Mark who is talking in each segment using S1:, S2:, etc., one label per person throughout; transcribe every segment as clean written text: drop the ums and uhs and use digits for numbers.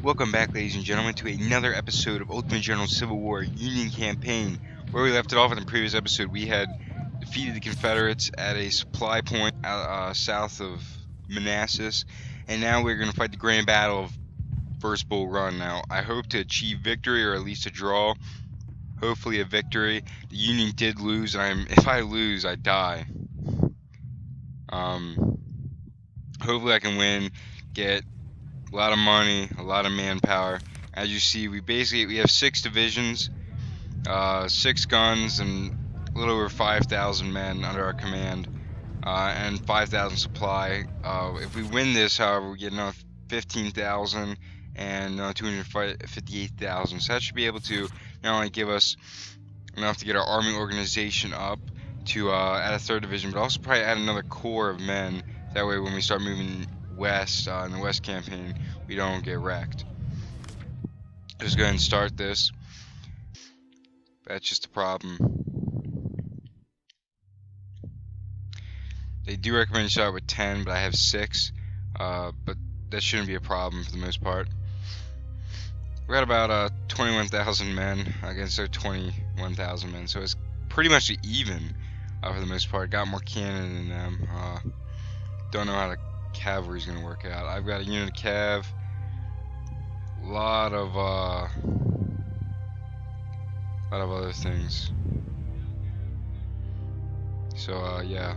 S1: Welcome back, ladies and gentlemen, to another episode of Ultimate General Civil War Union Campaign. Where we left it off in the previous episode, we had defeated the Confederates at a supply point south of Manassas, and now we're going to fight the grand battle of First Bull Run. Now, I hope to achieve victory, or at least a draw. Hopefully a victory. The Union did lose, and if I lose, I die. Hopefully I can win, get a lot of money, a lot of manpower. As you see, we have 6 divisions, 6 guns, and a little over 5,000 men under our command, and 5,000 supply. If we win this, however, we get another 15,000 and 258,000. So that should be able to not only give us enough to get our army organization up to add a 3rd division, but also probably add another corps of men. That way, when we start moving west in the west campaign, we don't get wrecked. Just go ahead and start this. That's just a problem. They do recommend you start with 10, but I have 6. But that shouldn't be a problem for the most part. We're at about 21,000 men against their 21,000 men, so it's pretty much even for the most part. Got more cannon than them. Don't know how the cavalry's gonna work out. I've got a unit of cav. A lot of other things. So yeah.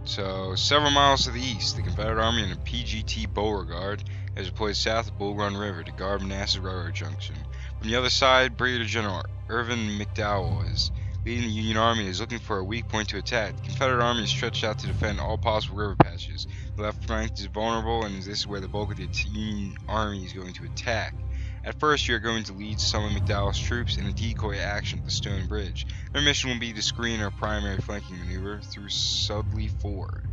S1: So several miles to the east, the Confederate Army and the PGT Beauregard has deployed south of Bull Run River to guard Manassas Railroad Junction. From the other side, Brigadier General Irvin McDowell is leading the Union Army and is looking for a weak point to attack. The Confederate Army is stretched out to defend all possible river passages. The left flank is vulnerable, and this is where the bulk of the Union Army is going to attack. At first, you are going to lead some of McDowell's troops in a decoy action at the Stone Bridge. Their mission will be to screen our primary flanking maneuver through Sudley Ford.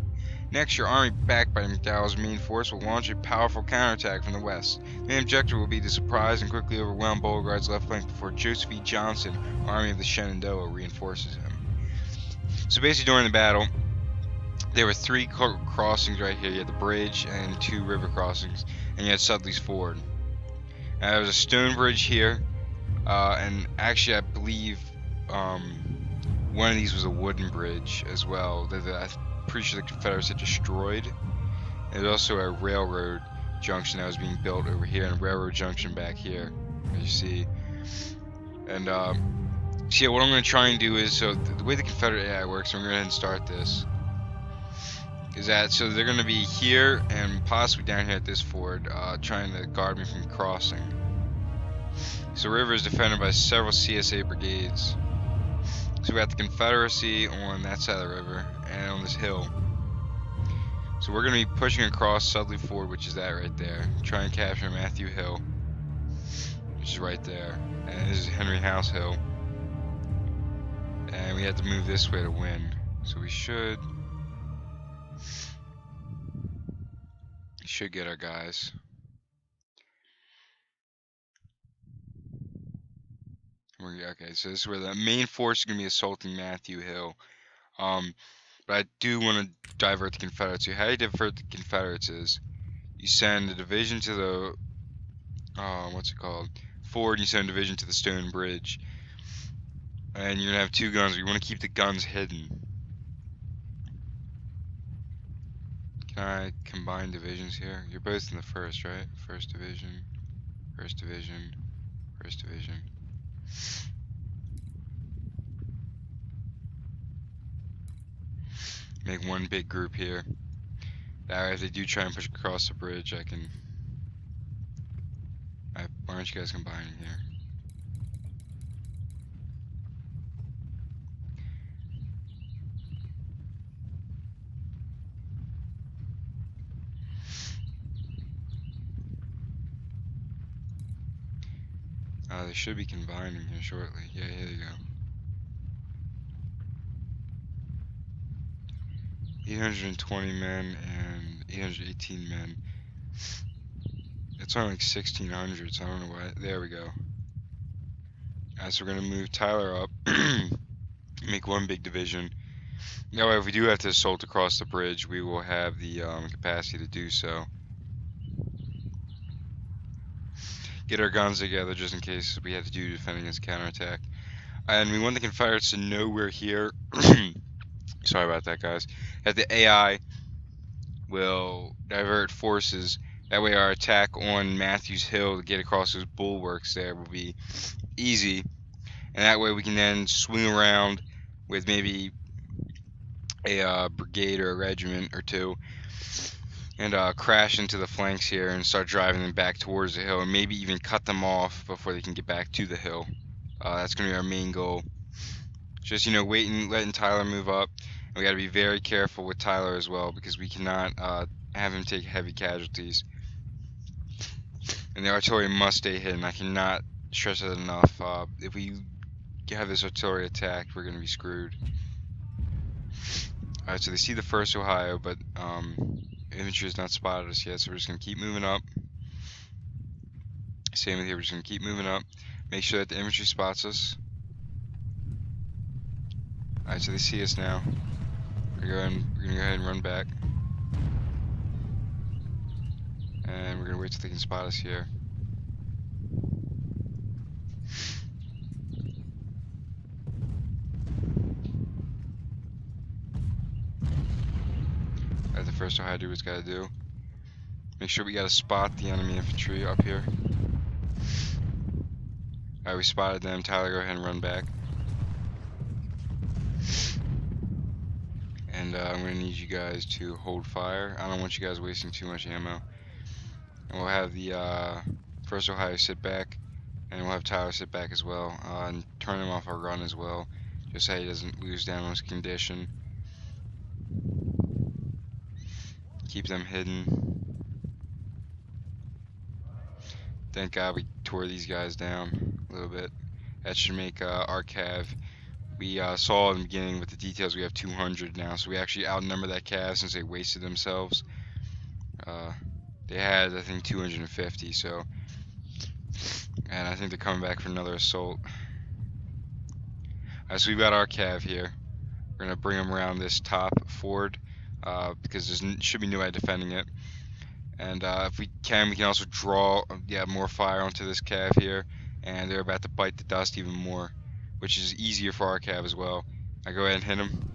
S1: Next, your army, backed by McDowell's main force, will launch a powerful counterattack from the west. The main objective will be to surprise and quickly overwhelm Beauregard's left flank before Joseph E. Johnson, Army of the Shenandoah, reinforces him. So basically, during the battle, there were 3 crossings right here. You had the bridge and 2 river crossings, and you had Sudley's Ford. There was a stone bridge here, and actually I believe one of these was a wooden bridge as well that I'm pretty sure the Confederates had destroyed. There was also a railroad junction that was being built over here, and a railroad junction back here, as you see. And so yeah, what I'm going to try and do is, so the way the Confederate AI works, I'm going to go ahead and start this, is that, so they're going to be here and possibly down here at this ford, trying to guard me from crossing. So the river is defended by several CSA brigades. So we got the Confederacy on that side of the river and on this hill. So we're going to be pushing across Sudley Ford, which is that right there. Try and capture Matthew Hill, which is right there. And this is Henry House Hill. And we have to move this way to win. So we should get our guys. Okay, so this is where the main force is going to be assaulting Matthew Hill. But I do want to divert the Confederates. So how you divert the Confederates is you send a division to the Ford, and you send a division to the Stone Bridge. And you're going to have 2 guns, but you want to keep the guns hidden. Can I combine divisions here? You're both in the 1st, right? 1st Division, 1st Division, 1st Division. Make one big group here. That way, if they do try and push across the bridge, I can... why aren't you guys combining here? They should be combining here shortly. Yeah, here you go. 820 men and 818 men. It's only like 1,600, so I don't know why. There we go. So we're going to move Tyler up, make one big division. That way, if we do have to assault across the bridge, we will have the capacity to do so. get our guns together just in case we had to do defending against counterattack. And we want the Confederates to know we're here. Sorry about that, guys. That the AI will divert forces. That way our attack on Matthews Hill to get across those bulwarks there will be easy. And that way we can then swing around with maybe a brigade or a regiment or two and crash into the flanks here and start driving them back towards the hill, and maybe even cut them off before they can get back to the hill. That's going to be our main goal. Just, waiting, letting Tyler move up. And we got to be very careful with Tyler as well, because we cannot have him take heavy casualties. And the artillery must stay hidden. I cannot stress it enough. If we have this artillery attacked, we're going to be screwed. Alright, so they see the 1st Ohio, but infantry has not spotted us yet, so we're just going to keep moving up. Same with here, we're just going to keep moving up. Make sure that the infantry spots us. Alright, so they see us now. We're going to go ahead and run back. And we're going to wait till they can spot us here. Alright, the 1st Ohio do what it's got to do. Make sure we got to spot the enemy infantry up here. Alright, we spotted them. Tyler, go ahead and run back. And I'm going to need you guys to hold fire. I don't want you guys wasting too much ammo. And we'll have the 1st Ohio sit back. And we'll have Tyler sit back as well. And turn him off our run as well. Just so he doesn't lose down on his condition. Keep them hidden. Thank God we tore these guys down a little bit. That should make our cav. We saw in the beginning with the details we have 200 now, so we actually outnumber that cav since they wasted themselves. They had, I think, 250, so. And I think they're coming back for another assault. So we've got our cav here. We're going to bring them around this top ford because there should be nobody defending it. And if we can also draw more fire onto this cav here. And they're about to bite the dust even more, which is easier for our cav as well. I go ahead and hit them.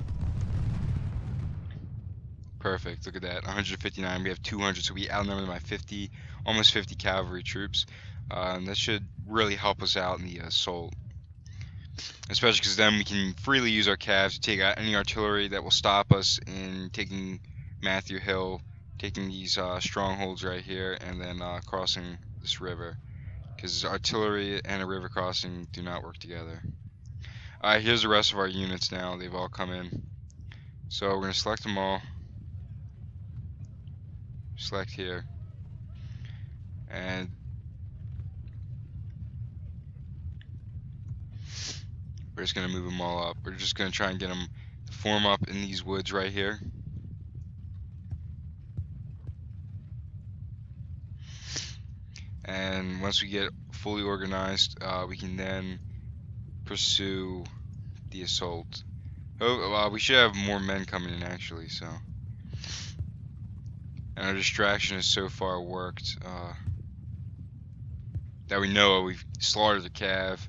S1: Perfect, look at that, 159, we have 200, so we outnumber them by 50, almost 50 cavalry troops. And that should really help us out in the assault. Especially because then we can freely use our cavs to take out any artillery that will stop us in taking Matthew Hill, taking these strongholds right here, and then crossing this river. Because artillery and a river crossing do not work together. Alright, here's the rest of our units now. They've all come in. So we're going to select them all. Select here. And we're just going to move them all up. We're just going to try and get them to form up in these woods right here. And once we get fully organized, we can then pursue the assault. Oh, we should have more men coming in actually, so. And our distraction has so far worked that we know we've slaughtered the cav,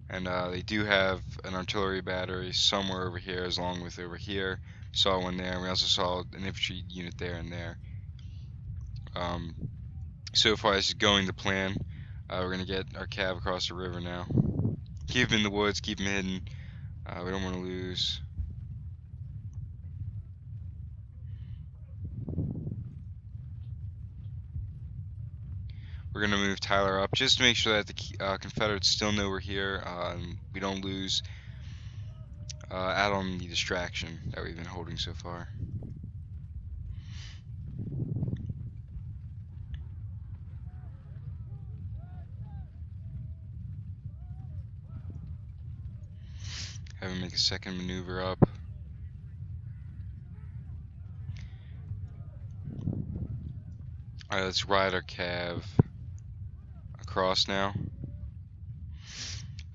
S1: and they do have an artillery battery somewhere over here, as long with over here. Saw one there, and we also saw an infantry unit there and there. So far this is going to plan. We're going to get our cav across the river now. Keep them in the woods, keep them hidden. We don't want to lose. We're going to move Tyler up just to make sure that the Confederates still know we're here. And we don't lose out on the distraction that we've been holding so far. Have him make a second maneuver up. Alright, let's ride our cav across now.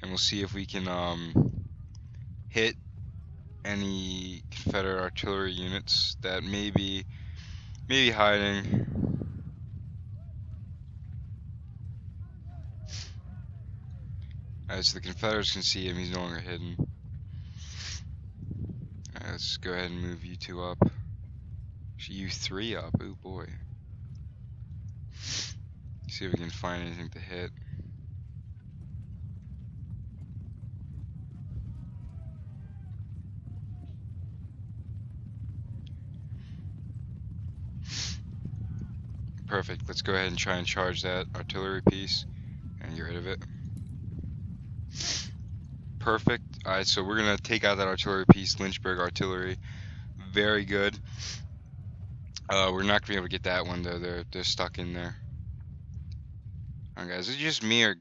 S1: And we'll see if we can hit any Confederate artillery units that may be hiding. Alright, so the Confederates can see him, he's no longer hidden. Alright, let's go ahead and move you 2 up. Actually, you 3 up, oh boy. See if we can find anything to hit. Perfect, let's go ahead and try and charge that artillery piece and get rid of it. Perfect. Alright, so we're gonna take out that artillery piece, Lynchburg artillery. Very good. We're not gonna be able to get that one though, they're stuck in there. Alright guys, is it just me or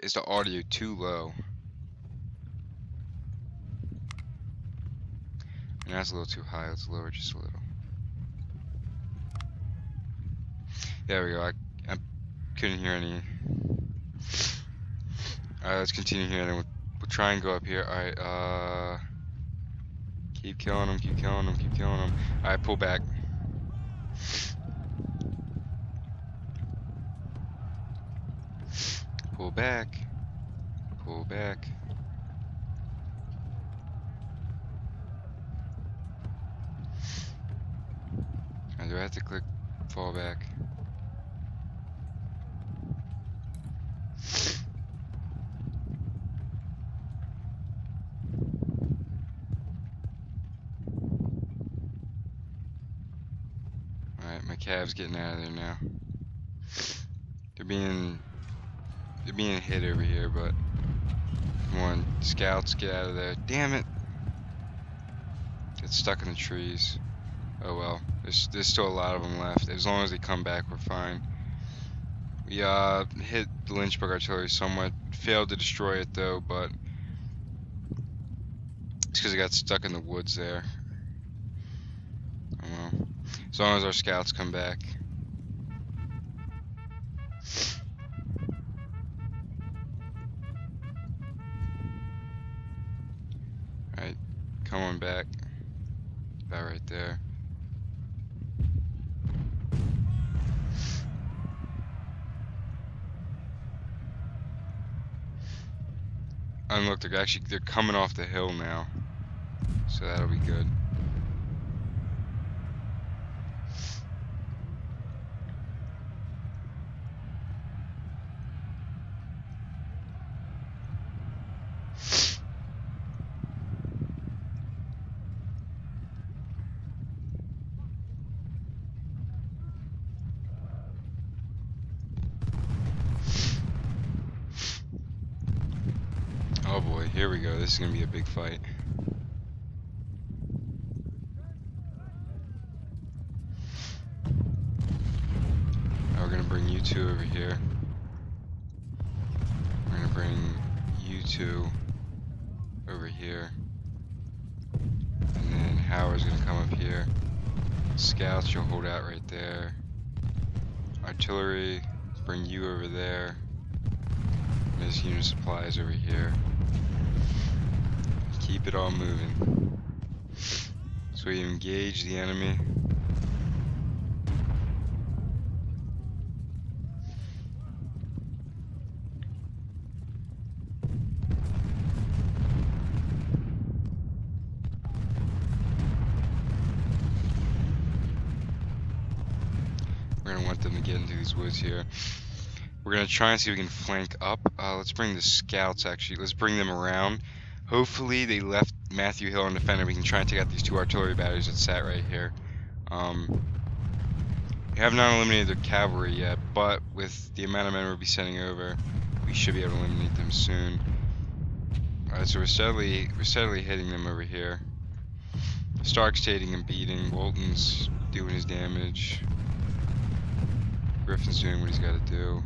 S1: is the audio too low? And that's a little too high, let's lower just a little. There we go, I couldn't hear any. Alright, let's continue here, then we'll try and go up here. Alright, keep killing them, keep killing them, keep killing them. Alright, pull back. Pull back. Pull back. Alright, do I have to click fall back? Alright, my calves getting out of there now. They're being hit over here, but come on, scouts, get out of there. Damn it! Get stuck in the trees. Oh well, there's still a lot of them left. As long as they come back, we're fine. We hit the Lynchburg artillery somewhat. Failed to destroy it though, but it's because it got stuck in the woods there. Oh well. As long as our scouts come back. Alright, come on back. About right there. And look, they're coming off the hill now. So that'll be good. Oh boy, here we go. This is gonna be a big fight. We're gonna bring you 2 over here. We're gonna bring you 2 over here. And then Howard's gonna come up here. Scouts, you'll hold out right there. Artillery, bring you over there. And this unit of supplies over here. Keep it all moving. So we engage the enemy. We're gonna want them to get into these woods here. We're gonna try and see if we can flank up. Let's bring the scouts actually. Let's bring them around. Hopefully they left Matthew Hill undefended. We can try and take out these 2 artillery batteries that sat right here. We have not eliminated the cavalry yet, but with the amount of men we'll be sending over, we should be able to eliminate them soon. Alright, so we're steadily hitting them over here. Stark's taking and beating. Walton's doing his damage. Griffin's doing what he's got to do.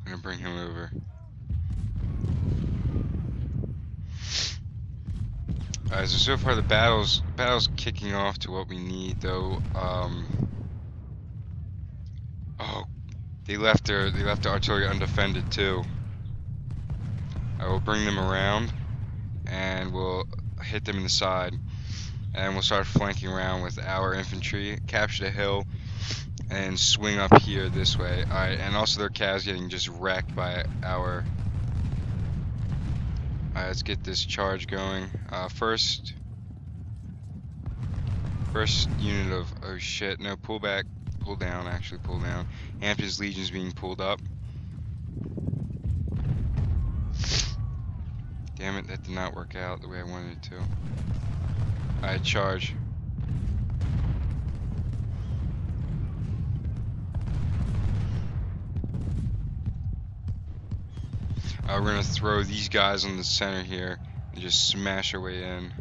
S1: I'm gonna bring him over. Alright, so far the battle's kicking off to what we need though. Oh, they left the artillery undefended too. I will bring them around, and we'll hit them in the side, and we'll start flanking around with our infantry, capture the hill, and swing up here this way. Alright, and also their cavs getting just wrecked by our... Alright, let's get this charge going. First unit of... Oh shit, no, pull back. Pull down, actually, pull down. Hampton's Legion's being pulled up. Damn it, that did not work out the way I wanted it to. Alright, charge. We're gonna throw these guys on the center here and just smash our way in.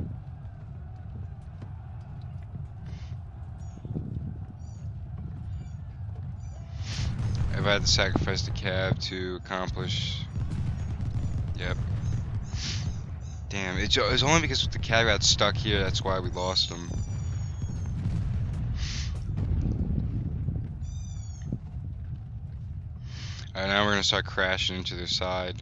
S1: I've had to sacrifice the cab to accomplish. Yep. Damn, it's only because the cab got stuck here, that's why we lost them. Alright, now we're gonna start crashing into their side.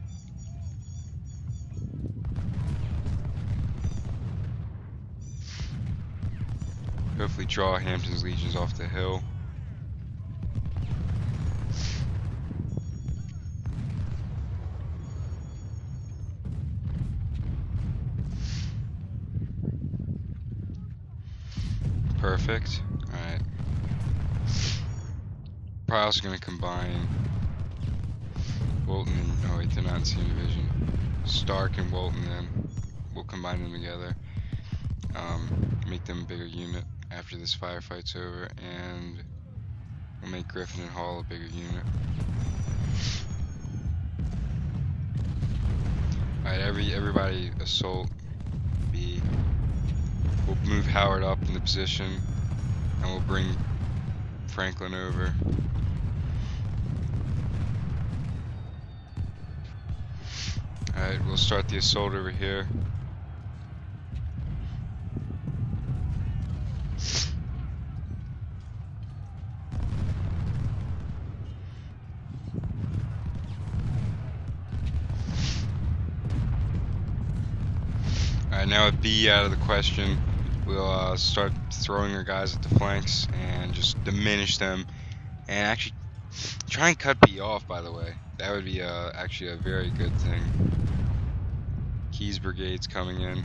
S1: Hopefully draw Hampton's Legions off the hill. Perfect. Alright. Probably also going to combine Walton and... Oh wait, they're not in the same division. Stark and Walton then. We'll combine them together. Make them a bigger unit after this firefight's over. And we'll make Griffin and Hall a bigger unit. Alright, everybody assault B. We'll move Howard up in the position, and we'll bring Franklin over. Alright, we'll start the assault over here. Alright, now with B out of the question, we'll start throwing our guys at the flanks and just diminish them, and actually try and cut B off, by the way. That would be actually a very good thing. Keyes Brigade's coming in.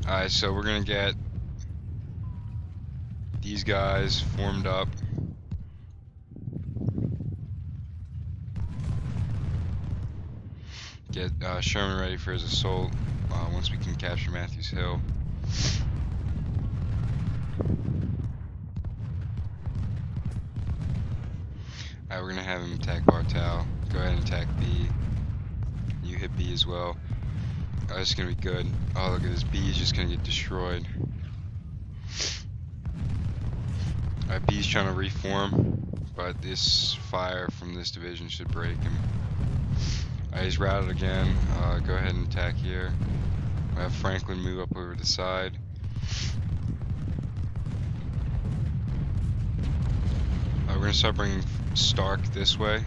S1: Alright, so we're gonna get these guys formed up. Get Sherman ready for his assault once we can capture Matthews Hill. Alright, we're gonna have him attack Bartow. Go ahead and attack B. You hit B as well. Oh, this is gonna be good. Oh, look at this. B is just gonna get destroyed. Alright, B's trying to reform, but this fire from this division should break him. Alright, he's routed again. Go ahead and attack here. We'll have Franklin move up over the side. We're gonna start bringing Stark this way.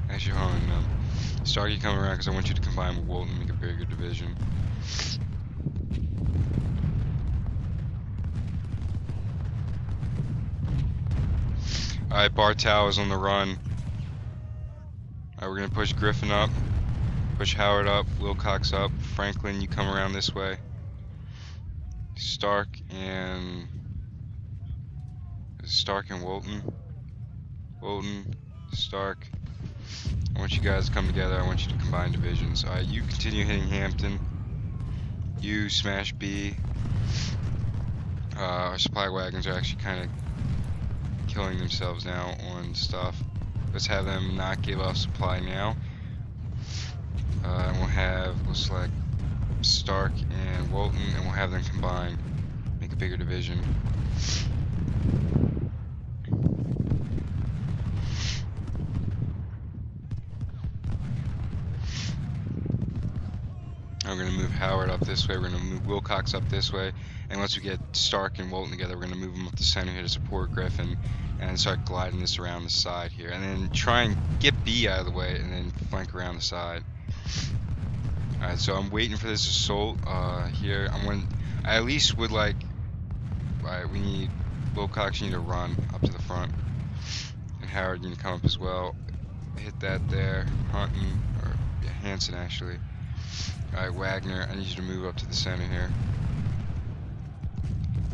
S1: Actually, hold on, no. Stark, you come around because I want you to combine with Walton and make a bigger division. Alright, Bartow is on the run. Alright, we're gonna push Griffin up, push Howard up, Wilcox up, Franklin, you come around this way. Stark and Walton. Walton, Stark. I want you guys to come together. I want you to combine divisions. Alright, you continue hitting Hampton. You smash B. Our supply wagons are actually kind of killing themselves now on stuff. Let's have them not give off supply now. And we'll select Stark and Walton, and we'll have them combine, make a bigger division. I'm gonna move Howard up this way. We're gonna move Wilcox up this way. And once we get Stark and Walton together, we're gonna move them up the center here to support Griffin, and start gliding this around the side here. And then try and get B out of the way, and then flank around the side. Alright, so I'm waiting for this assault here. I at least would like. Alright, we need Wilcox. You need to run up to the front, and Howard, you need to come up as well. Hit that there, Hunton, or yeah, Hanson actually. Alright, Wagner, I need you to move up to the center here.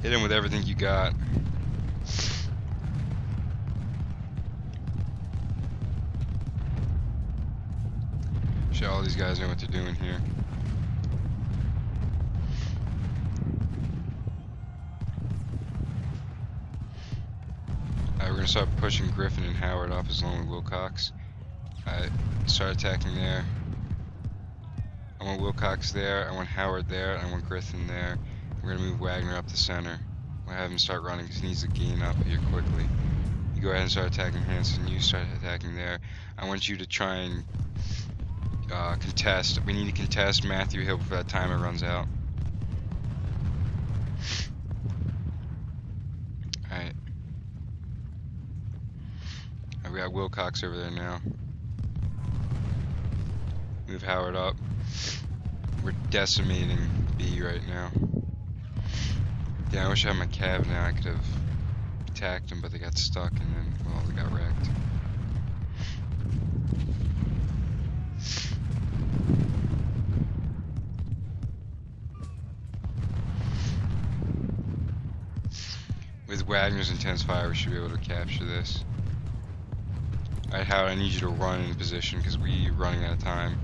S1: Hit him with everything you got. Show all these guys know what they're doing here. Alright, we're gonna start pushing Griffin and Howard up as long as Wilcox. Alright, start attacking there. I want Wilcox there, I want Howard there, I want Griffin there. We're gonna move Wagner up the center. We'll have him start running because he needs to gain up here quickly. You go ahead and start attacking Hanson, you start attacking there. I want you to try and contest. We need to contest Matthew Hill before that timer runs out. Alright. We got Wilcox over there now. Move Howard up. We're decimating B right now. Yeah, I wish I had my cab now. I could have attacked them, but they got stuck and then, well, they got wrecked. With Wagner's intense fire, we should be able to capture this. Alright, Howard, I need you to run in position because we're running out of time.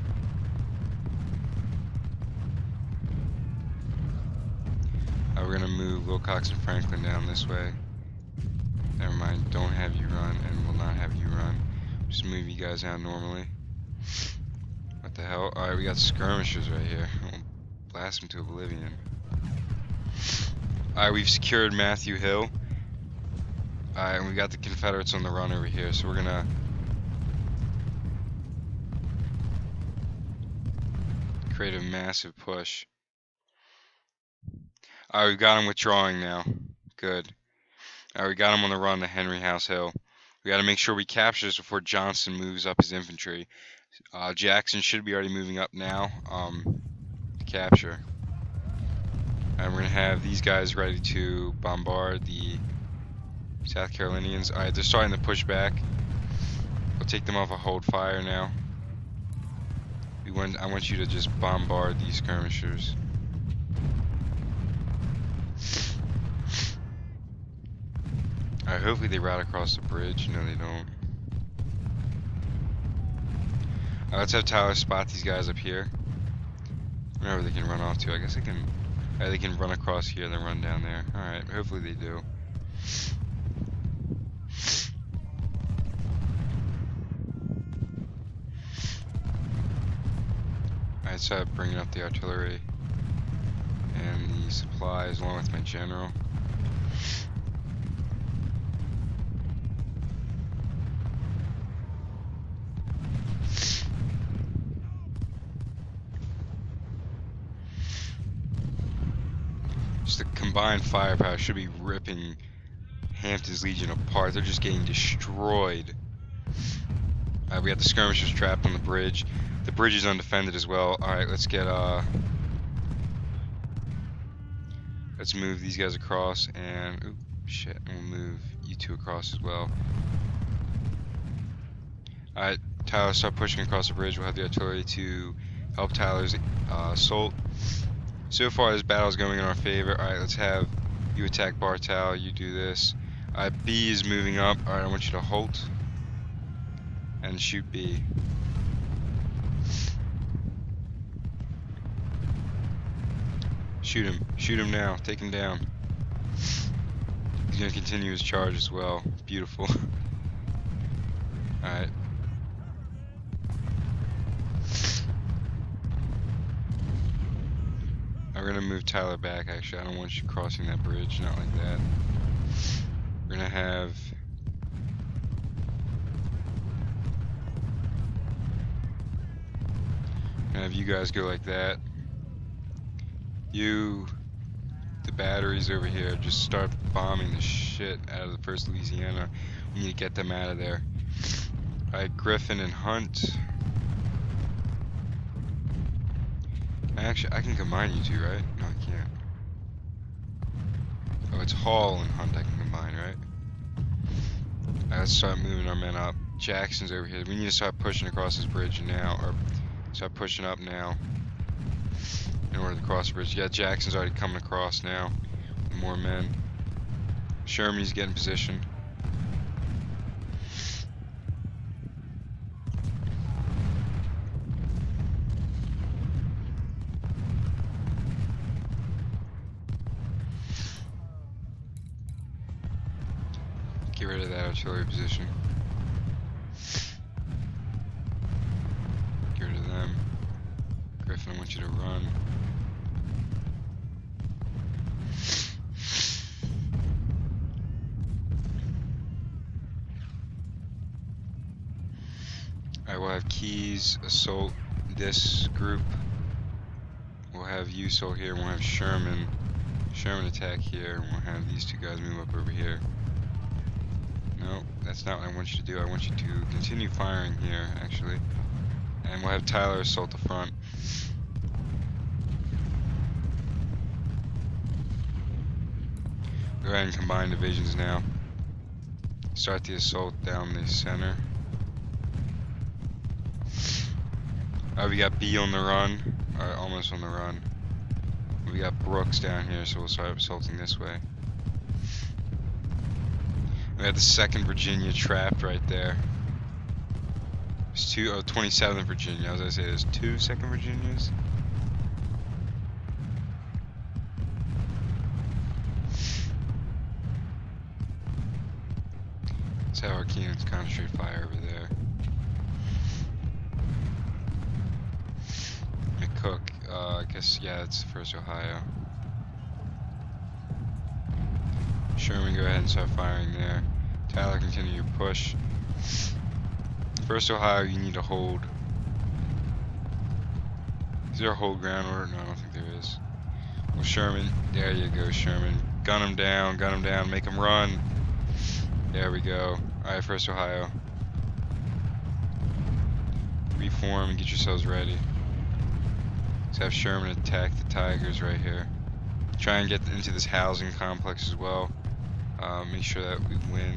S1: We're gonna move Wilcox and Franklin down this way. Never mind, don't have you run, and will not have you run. Just move you guys out normally. What the hell? Alright, we got skirmishers right here. We'll blast them to oblivion. Alright, we've secured Matthew Hill. Alright, and we got the Confederates on the run over here, so we're gonna create a massive push. Alright, we've got him withdrawing now. Good. Alright, we got him on the run to Henry House Hill. We gotta make sure we capture this before Johnson moves up his infantry. Jackson should be already moving up now to capture. And we're gonna have these guys ready to bombard the South Carolinians. Alright, they're starting to push back. We'll take them off a hold fire now. I want you to just bombard these skirmishers. Alright, hopefully they route across the bridge. No, they don't. Alright, let's have Tyler spot these guys up here. Wherever they can run off to. I guess they can. They can run across here and then run down there. Alright, hopefully they do. Alright, so I'm bringing up the artillery and the supplies along with my general. Just the combined firepower should be ripping Hampton's Legion apart. They're just getting destroyed. We got the skirmishers trapped on the bridge. The bridge is undefended as well. Alright, let's get let's move these guys across and oop, shit, and we'll move you two across as well. Alright, Tyler, start pushing across the bridge. We'll have the artillery to help Tyler's assault. So far this battle is going in our favor. Alright, let's have you attack Bartow, you do this. Alright, B is moving up. Alright, I want you to halt and shoot B. Shoot him now, take him down. He's gonna continue his charge as well. Beautiful. Alright. We're gonna move Tyler back actually. I don't want you crossing that bridge, not like that. We're gonna have you guys go like that. You, the batteries over here, just start bombing the shit out of the 1st Louisiana. We need to get them out of there. Alright, Griffin and Hunt. Actually, I can combine you two, right? No, I can't. Oh, it's Hall and Hunt I can combine, right? Alright, let's start moving our men up. Jackson's over here. We need to start pushing across this bridge now, or start pushing up now in order to cross the bridge. Yeah, Jackson's already coming across now with more men. Sherman's getting position. Get rid of that artillery position. Get rid of them. Griffin, I want you to run. Alright, we'll have Keys assault this group. We'll have Usel here, and we'll have Sherman attack here, and we'll have these two guys move up over here. No, that's not what I want you to do. I want you to continue firing here, actually. And we'll have Tyler assault the front. Go ahead and combine divisions now. Start the assault down the center. We got B on the run, or almost on the run. We got Brooks down here, so we'll start assaulting this way. We have the 2nd Virginia trapped right there. There's 27th Virginia. I was gonna say there's 2 2nd Virginias. Let's have our Keenans concentrate fire over there. McCook, I guess, yeah, it's 1st Ohio. Sherman, go ahead and start firing there. Tyler, continue your push. 1st Ohio, you need to hold. Is there a hold ground order? No, I don't think there is. Well, Sherman, there you go, Sherman. Gun him down, make him run. There we go. Alright, 1st Ohio. Reform and get yourselves ready. Let's have Sherman attack the Tigers right here. Try and get into this housing complex as well. Make sure that we win.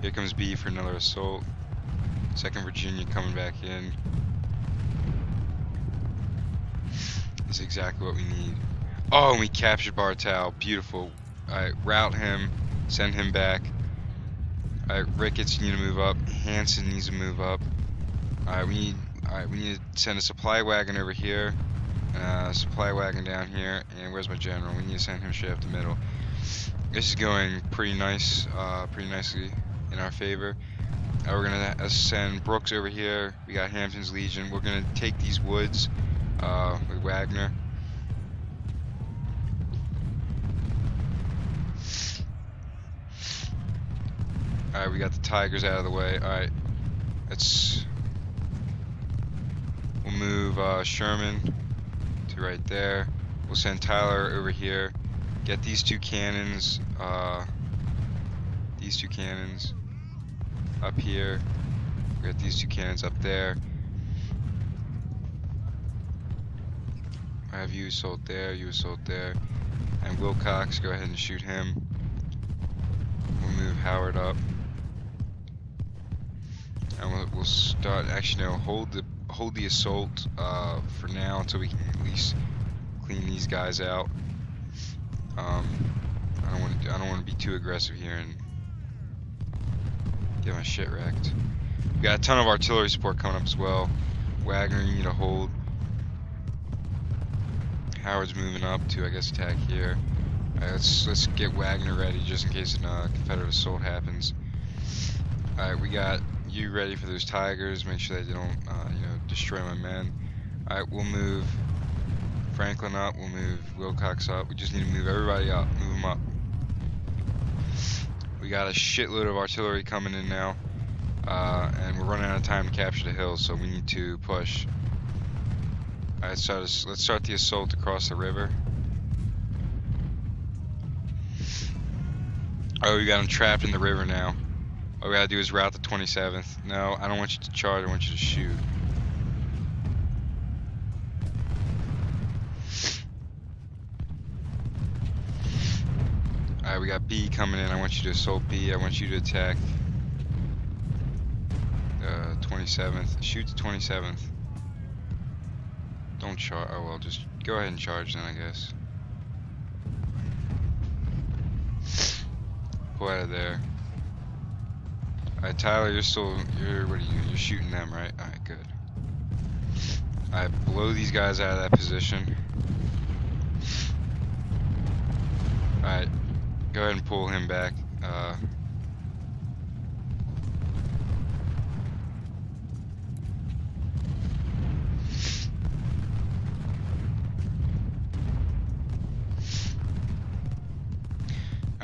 S1: Here comes B for another assault. 2nd Virginia coming back in. That's exactly what we need. Oh, and we captured Bartow. Beautiful. Alright, route him. Send him back. Alright, Ricketts, you need to move up. Hanson needs to move up. Alright, we need to send a supply wagon over here. Supply wagon down here. And where's my general? We need to send him straight up the middle. This is going pretty nicely in our favor. We're gonna send Brooks over here. We got Hampton's Legion. We're gonna take these woods with Wagner. Alright, we got the Tigers out of the way. Alright, we'll move Sherman to right there. We'll send Tyler over here. Get these 2 cannons, up here. We got these 2 cannons up there. I have you assault there, and Wilcox, go ahead and shoot him. We'll move Howard up, and we'll start. Actually, no, hold the assault for now until we can at least clean these guys out. I don't want to be too aggressive here and get my shit wrecked. We got a ton of artillery support coming up as well. Wagner, you need to hold. Howard's moving up to, I guess, attack here. Alright, let's get Wagner ready just in case a Confederate assault happens. Alright, we got you ready for those Tigers. Make sure that they don't, destroy my men. Alright, we'll move Franklin up. We'll move Wilcox up. We just need to move everybody up. Move them up. We got a shitload of artillery coming in now, and we're running out of time to capture the hills, so we need to push. Alright, so let's start the assault across the river. Oh, we got him trapped in the river now. All we gotta do is route the 27th. No, I don't want you to charge, I want you to shoot. Alright, we got B coming in. I want you to assault B. I want you to attack the 27th. Shoot the 27th. Don't charge. Oh well, just go ahead and charge then, I guess. Pull out of there. Alright, Tyler, what are you doing? You're shooting them, right? Alright, good. Alright, blow these guys out of that position. Alright, go ahead and pull him back.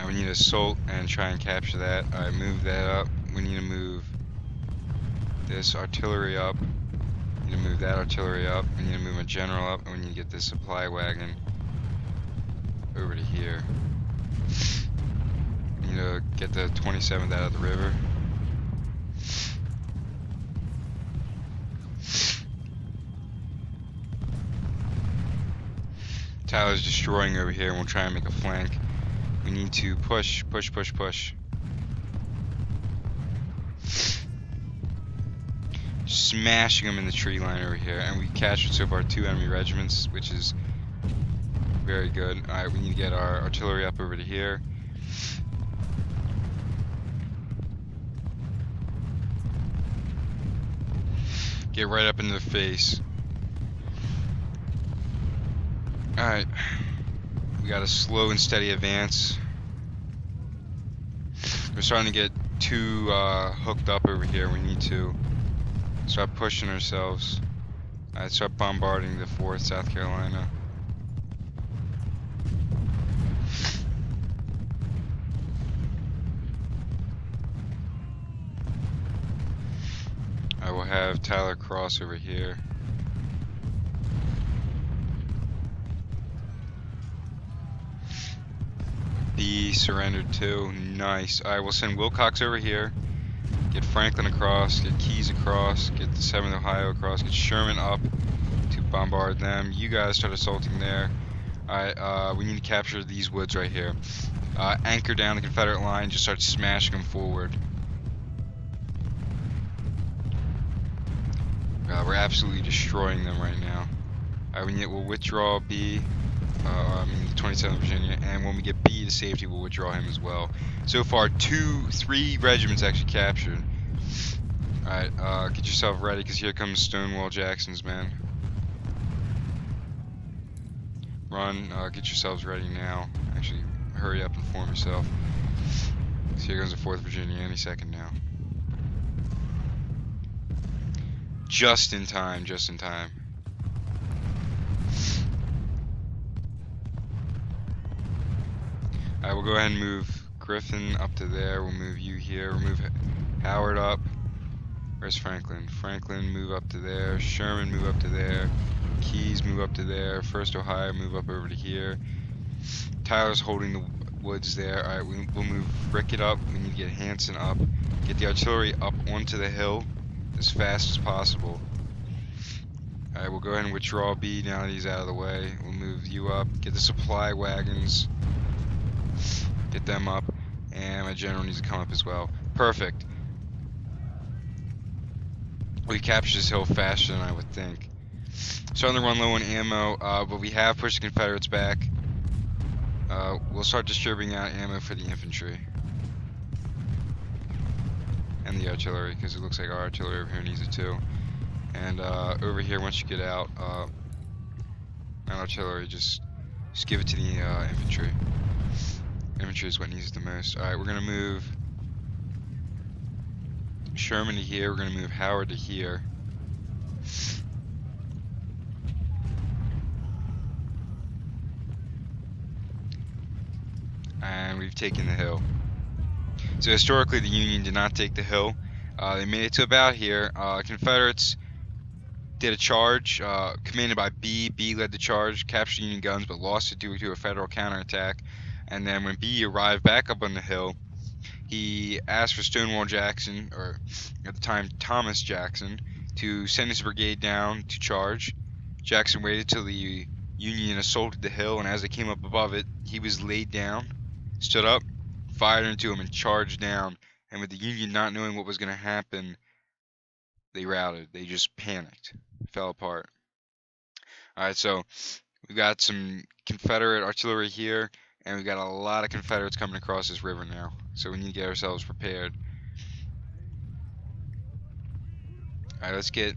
S1: We need to assault and try and capture that. Alright, move that up. We need to move this artillery up. We need to move that artillery up. We need to move a general up, and we need to get this supply wagon over to here. We need to get the 27th out of the river. Tyler's destroying over here, and we'll try and make a flank. We need to push. Smashing them in the tree line over here, and we captured so far 2 enemy regiments, which is very good. Alright, we need to get our artillery up over to here. Get right up into the face. Alright. We got a slow and steady advance. We're starting to get too hooked up over here. We need to start pushing ourselves. Alright, start bombarding the 4th South Carolina. I will have Tyler cross over here. B surrendered too. Nice. Alright, we'll send Wilcox over here. Get Franklin across. Get Keyes across. Get the 7th Ohio across. Get Sherman up to bombard them. You guys start assaulting there. Alright, we need to capture these woods right here. Anchor down the Confederate line. Just start smashing them forward. We're absolutely destroying them right now. Alright, we'll withdraw B. The 27th Virginia, and when we get B to safety, we'll withdraw him as well. So far, 3 regiments actually captured. Alright, get yourself ready, because here comes Stonewall Jackson's men. Run, get yourselves ready now. Actually, hurry up and form yourself. So here comes the 4th Virginia any second now. Just in time, just in time. Alright, we'll go ahead and move Griffin up to there. We'll move you here. We'll move Howard up. Where's Franklin? Franklin, move up to there. Sherman, move up to there. Keyes, move up to there. 1st Ohio, move up over to here. Tyler's holding the woods there. Alright, we'll move Rickett up. We need to get Hanson up. Get the artillery up onto the hill as fast as possible. Alright, we'll go ahead and withdraw B now that he's out of the way. We'll move you up. Get the supply wagons. Get them up, and my general needs to come up as well. Perfect. We captured this hill faster than I would think. Starting to run low on ammo, but we have pushed the Confederates back. We'll start distributing out ammo for the infantry and the artillery, because it looks like our artillery over here needs it too. And over here, once you get out, and artillery, just give it to the infantry. Infantry is what needs it the most. Alright, we're gonna move Sherman to here. We're gonna move Howard to here. And we've taken the hill. So historically, the Union did not take the hill. They made it to about here. Confederates did a charge, commanded by B. B led the charge, captured Union guns, but lost it due to a Federal counterattack. And then when B arrived back up on the hill, he asked for Stonewall Jackson, or at the time Thomas Jackson, to send his brigade down to charge. Jackson waited till the Union assaulted the hill, and as they came up above it, he was laid down, stood up, fired into him, and charged down. And with the Union not knowing what was going to happen, they routed. They just panicked, fell apart. Alright, so we've got some Confederate artillery here, and we've got a lot of Confederates coming across this river now. So we need to get ourselves prepared. Alright, let's get...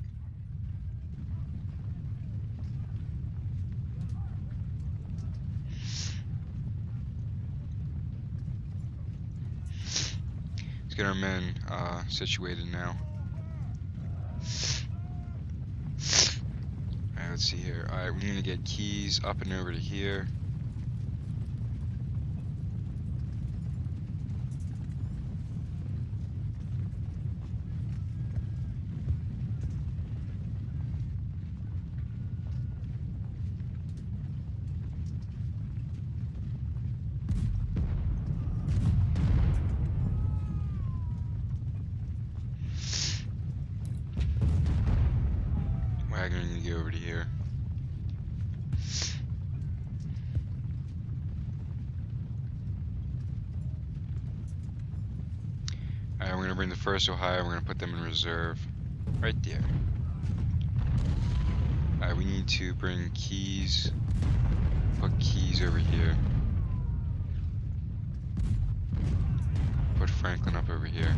S1: Let's get our men situated now. Alright, let's see here. Alright, we need to get Keys up and over to here. Wagner need to get over to here. Alright, we're going to bring the 1st Ohio, we're going to put them in reserve. Right there. Alright, we need to bring Keys. Put Keys over here. Put Franklin up over here.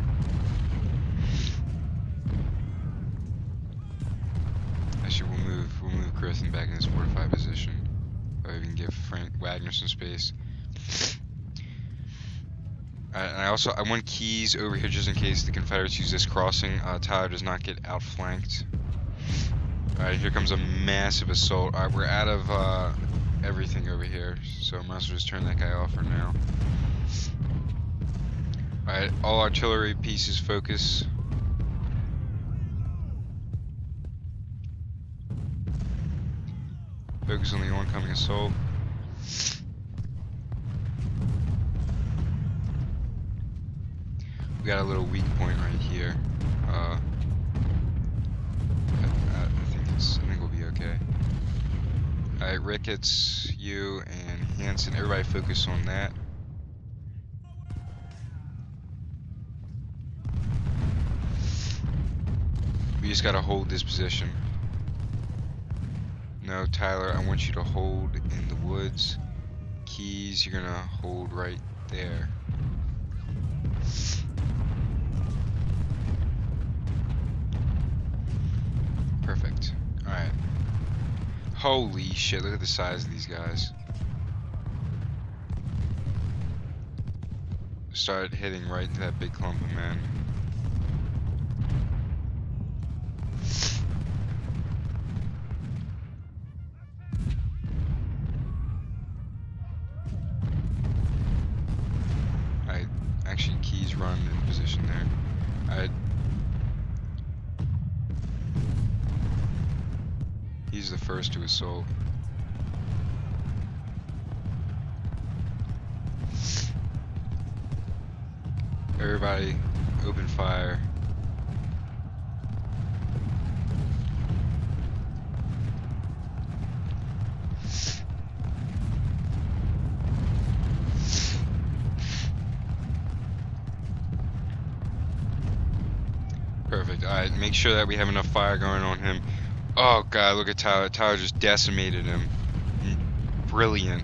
S1: Actually, we'll move Griffin back in his fortified position. Or we can give Wagner some space. And I want Keys over here just in case the Confederates use this crossing. Tyler does not get outflanked. Alright, here comes a massive assault. Alright, we're out of everything over here, so I might as well just turn that guy off for now. Alright, all artillery pieces focus. Focus on the oncoming assault. We got a little weak point right here. I think we'll be okay. Alright, Ricketts, you, and Hanson, everybody focus on that. We just gotta hold this position. No, Tyler, I want you to hold in the woods. Keys, you're gonna hold right there. Perfect. Alright. Holy shit, look at the size of these guys. Started hitting right into that big clump of men. Actually, Keys run in position there. He's the first to assault. Everybody, open fire. Perfect. Alright, make sure that we have enough fire going on him. Oh god, look at Tyler. Tyler just decimated him. Brilliant.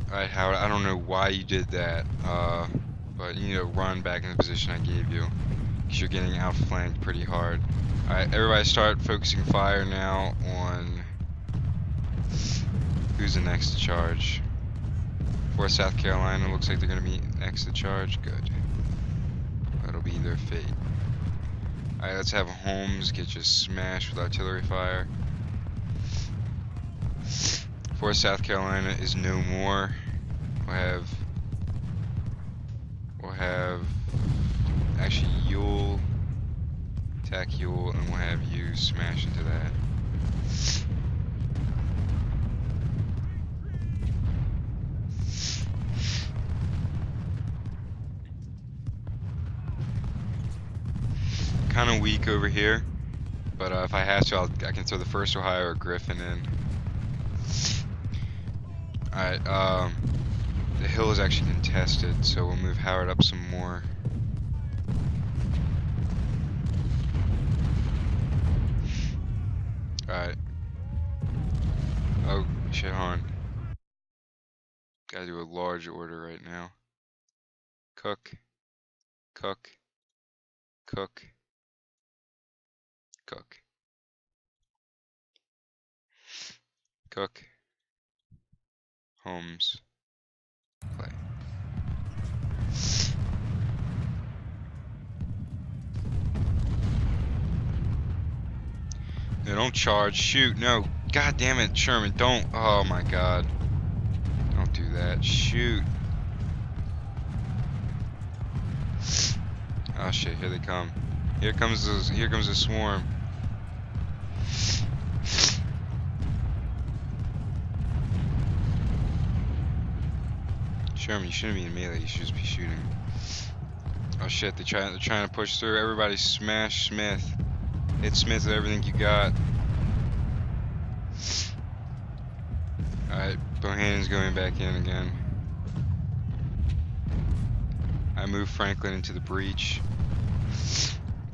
S1: Alright, Howard, I don't know why you did that. But you need to run back in the position I gave you. Because you're getting outflanked pretty hard. Alright, everybody start focusing fire now on... Who's the next to charge? For South Carolina, looks like they're going to be next to charge. Good. That'll be their fate. Alright, let's have Holmes get just smashed with artillery fire. Fort South Carolina is no more. We'll have actually Ewell Attack Ewell, and we'll have you smash into that. Kind of weak over here, but if I have to, I can throw the 1st Ohio or Griffin in. Alright, the hill is actually contested, so we'll move Howard up some more. Alright. Oh, shit, hold on. Gotta do a large order right now. Cook. Cook. Cook. Cook. Cook. Holmes. Play. No, don't charge. Shoot. No. God damn it, Sherman. Don't. Oh my god. Don't do that. Shoot. Oh shit, here they come. Here comes the swarm. Sherman, you shouldn't be in melee, you should just be shooting. Oh shit, they're trying to push through. Everybody smash Smith. Hit Smith with everything you got. Alright, Bohannon's going back in again. I moved Franklin into the breach.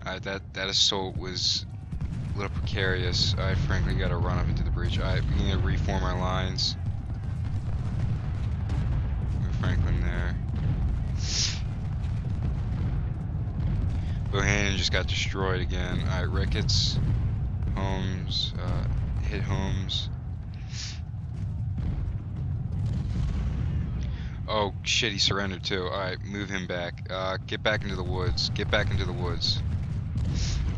S1: Alright, that assault was a little precarious. Alright, Franklin, you gotta run up into the breach. Alright, we need to reform our lines. Move Franklin there. Bohannon just got destroyed again. Alright, Ricketts. Holmes. Hit Holmes. Oh shit, he surrendered too. Alright, move him back. Get back into the woods. Get back into the woods.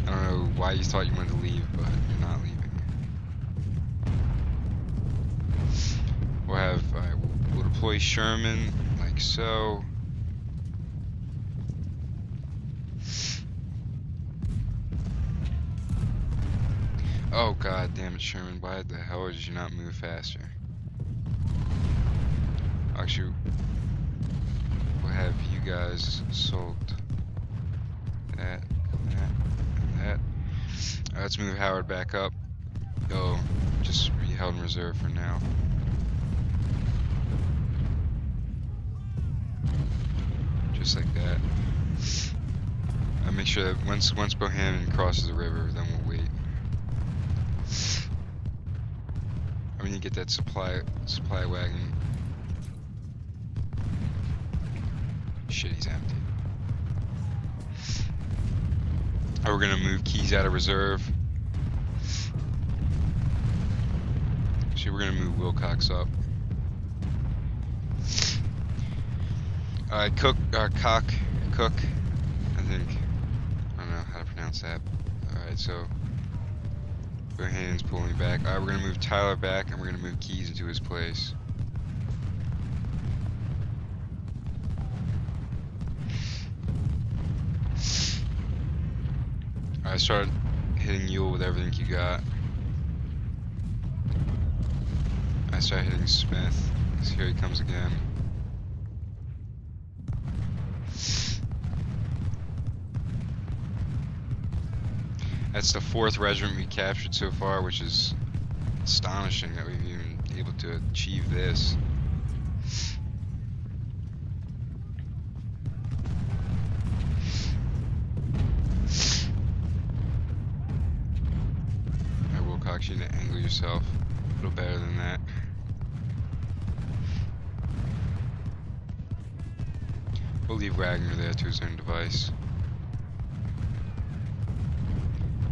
S1: I don't know why you thought you wanted to leave, but you're not leaving. We'll have, alright, we'll deploy Sherman, like so. Oh god damn it, Sherman, why the hell did you not move faster? Actually, we'll have you guys assault that, and that. Alright, let's move Howard back up. Go, just be held in reserve for now. Just like that. I'll make sure that once Bohannon crosses the river, then we'll wait. I mean, you get that supply wagon. Shit, he's empty. We're gonna move Keys out of reserve. Actually, we're gonna move Wilcox up. Cook, I think. I don't know how to pronounce that. Alright, so Bohannon's pulling back. Alright, we're gonna move Tyler back and we're gonna move Keys into his place. I started hitting Ewell with everything you got. I started hitting Smith. So here he comes again. That's the 4th regiment we captured so far, which is astonishing that we've even been able to achieve this. You need to angle yourself a little better than that. We'll leave Wagner there to his own device.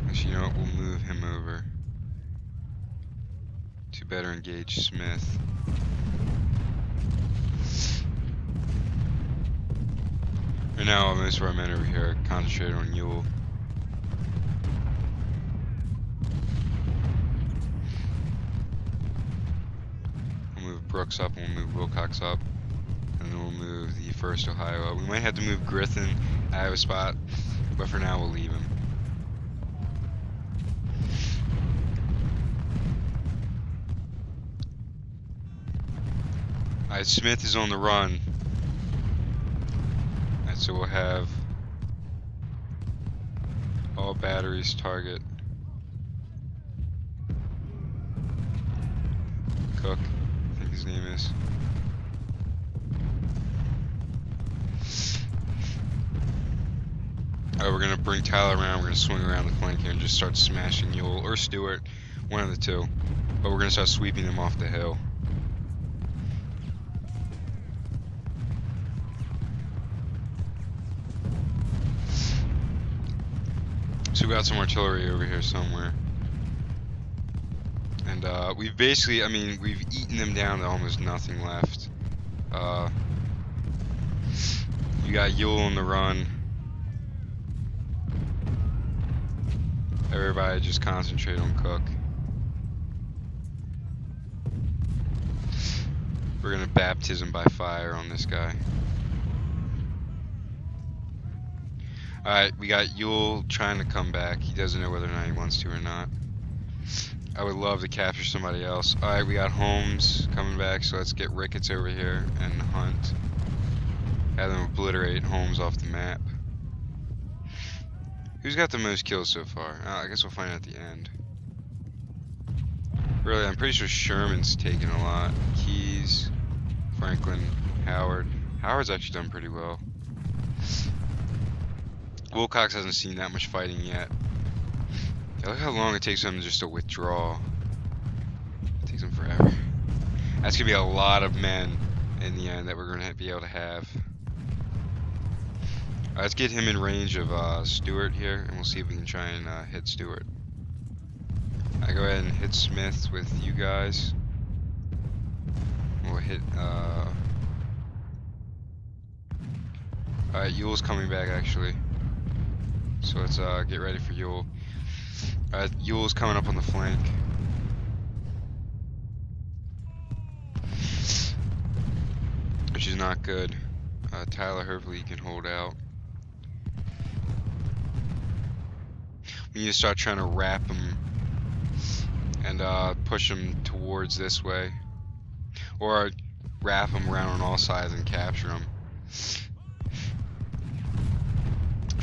S1: Actually, you know what? We'll move him over to better engage Smith. Right now, most of our men over here are concentrated on Ewell. Brooks up, and we'll move Wilcox up, and then we'll move the 1st Ohio up. We might have to move Griffin out of a spot, but for now we'll leave him. Alright, Smith is on the run. Alright, so we'll have all batteries target Cook, I think his name is. Alright, we're gonna bring Tyler around, we're gonna swing around the flank here and just start smashing Yule or Stewart, one of the two. But we're gonna start sweeping them off the hill. So we got some artillery over here somewhere. And we've basically, I mean, we've eaten them down to almost nothing left. You got Yule on the run. Everybody just concentrate on Cook. We're gonna baptism by fire on this guy. Alright, we got Yule trying to come back. He doesn't know whether or not he wants to or not. I would love to capture somebody else. Alright, we got Holmes coming back, so let's get Ricketts over here and Hunt. Have them obliterate Holmes off the map. Who's got the most kills so far? I guess we'll find out at the end. Really, I'm pretty sure Sherman's taken a lot. Keyes, Franklin, Howard. Howard's actually done pretty well. Wilcox hasn't seen that much fighting yet. Look how long it takes him just to withdraw. It takes him forever. That's gonna be a lot of men in the end that we're gonna be able to have. Alright, let's get him in range of Stewart here, and we'll see if we can try and hit Stewart. I go ahead and hit Smith with you guys. We'll hit Alright, Yule's coming back actually. So let's get ready for Yule. Yule's coming up on the flank. Which is not good. Tyler, hopefully you can hold out. We need to start trying to wrap him and push him towards this way. Or wrap him around on all sides and capture him.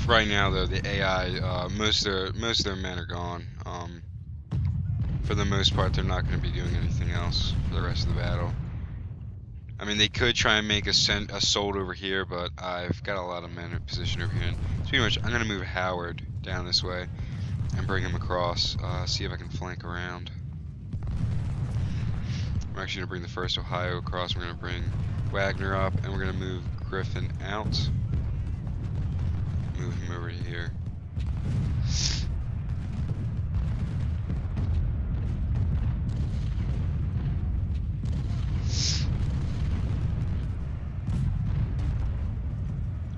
S1: Right now, though, the AI, most of their men are gone. For the most part, they're not going to be doing anything else for the rest of the battle. I mean, they could try and make a assault over here, but I've got a lot of men in position over here. And pretty much, I'm going to move Howard down this way and bring him across. See if I can flank around. We're actually going to bring the 1st Ohio across. We're going to bring Wagner up, and we're going to move Griffin out. Move him over to here.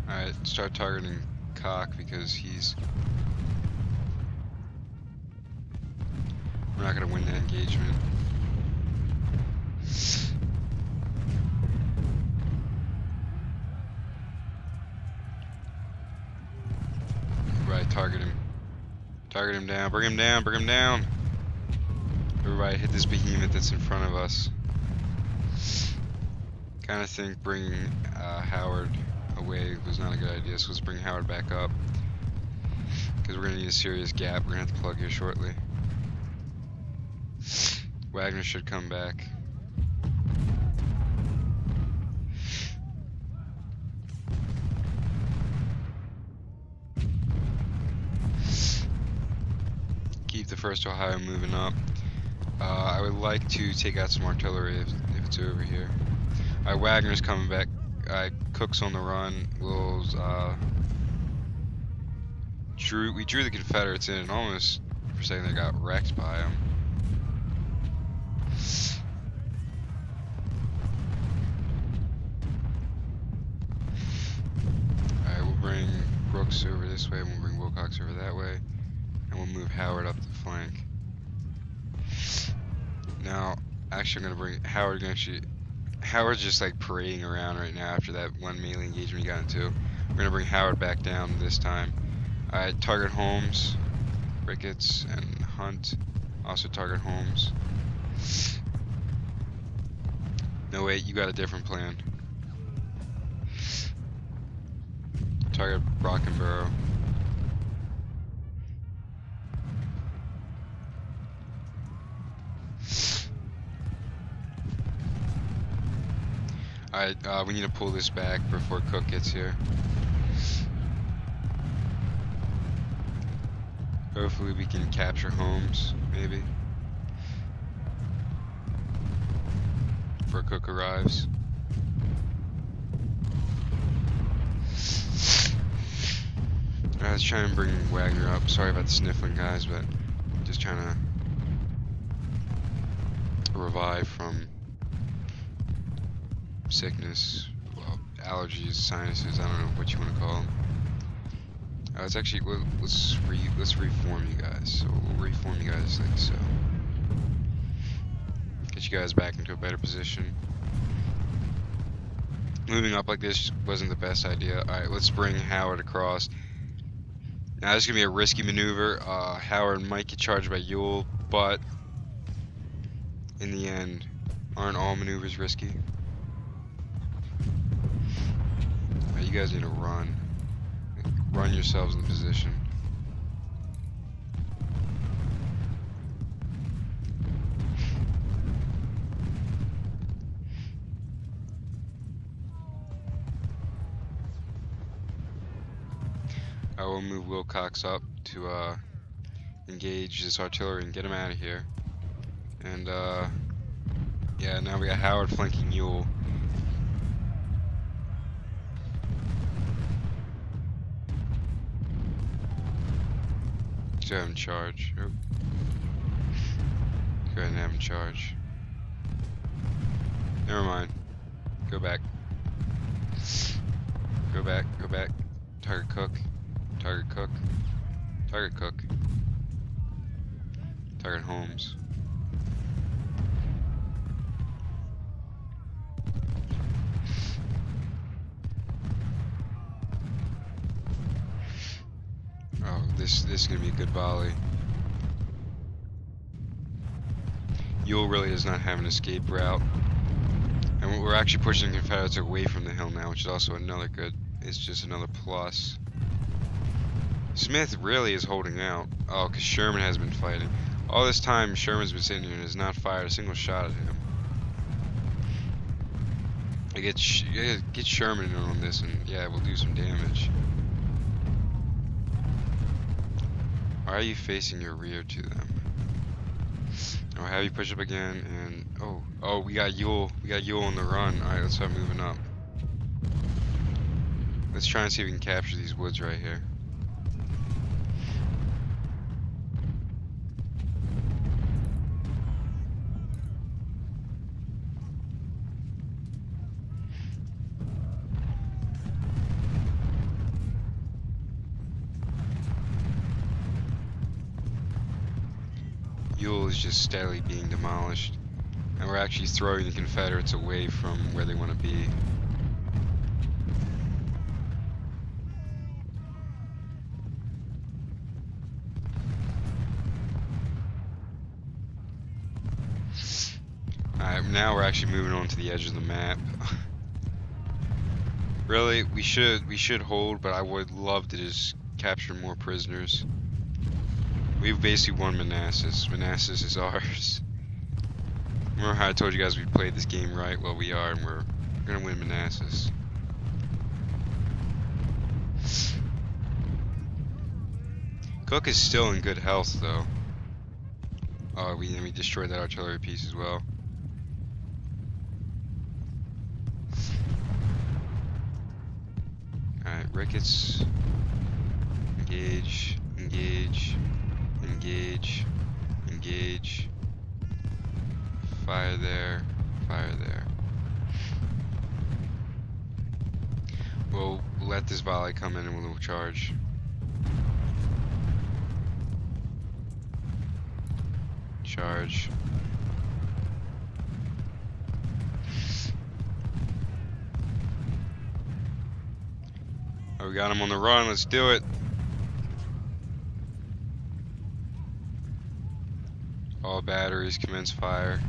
S1: Alright, start targeting Cock because we're not going to win that engagement. Target him. Target him down. Bring him down. Bring him down. Everybody hit this behemoth that's in front of us. Kind of think bringing Howard away was not a good idea, so let's bring Howard back up. Because we're going to need a serious gap. We're going to have to plug here shortly. Wagner should come back. Keep the 1st Ohio moving up. I would like to take out some artillery if it's over here. Alright, Wagner's coming back. Cook's on the run. We drew the Confederates in and almost for a second they got wrecked by them. Alright, we'll bring Brooks over this way, and we'll bring Wilcox over that way. And we'll move Howard up the flank. Now, actually I'm going to bring Howard. Howard's just like parading around right now after that one melee engagement he got into. We're going to bring Howard back down this time. Alright, target Holmes, Ricketts, and Hunt. Also target Holmes. No, wait, you got a different plan. Target Brockenborough. Alright, we need to pull this back before Cook gets here. Hopefully we can capture Holmes, maybe. Before Cook arrives. Alright, let's try and bring Wagner up. Sorry about the sniffling, guys, but just trying to revive from sickness, well, allergies, sinuses, I don't know what you want to call them. It's actually, let's reform you guys. So we'll reform you guys like so. Get you guys back into a better position. Moving up like this wasn't the best idea. Alright, let's bring Howard across. Now this is going to be a risky maneuver. Howard might get charged by Ewell, but in the end, aren't all maneuvers risky? You guys need to run. Run yourselves in position. I will move Wilcox up to engage this artillery and get him out of here. And yeah, now we got Howard flanking Ewell. Go ahead and charge. Oh. Go ahead and have him charge. Never mind. Go back. Go back. Go back. Target Cook. Target Cook. Target Cook. Target Holmes. Oh, this is gonna be a good volley. Ewell really does not have an escape route, and we're actually pushing the Confederates away from the hill now, which is also another good. It's just another plus. Smith really is holding out. Oh, because Sherman has been fighting. All this time, Sherman's been sitting here and has not fired a single shot at him. I get Sherman in on this, and yeah, we'll do some damage. Why are you facing your rear to them? I'll have you push up again, and oh, we got Ewell. We got Ewell on the run. All right, let's start moving up. Let's try and see if we can capture these woods right here. Ewell is just steadily being demolished, and we're actually throwing the Confederates away from where they want to be. Alright, now we're actually moving on to the edge of the map. Really, we should hold, but I would love to just capture more prisoners. We've basically won Manassas. Manassas is ours. Remember how I told you guys we played this game right? Well, we are, and we're gonna win Manassas. Cook is still in good health, though. Oh, we destroyed that artillery piece as well. Alright, Ricketts. Engage. Engage. Engage. Engage. Fire there. Fire there. We'll let this volley come in and we'll charge. Charge. Oh, we got him on the run. Let's do it. All batteries commence fire.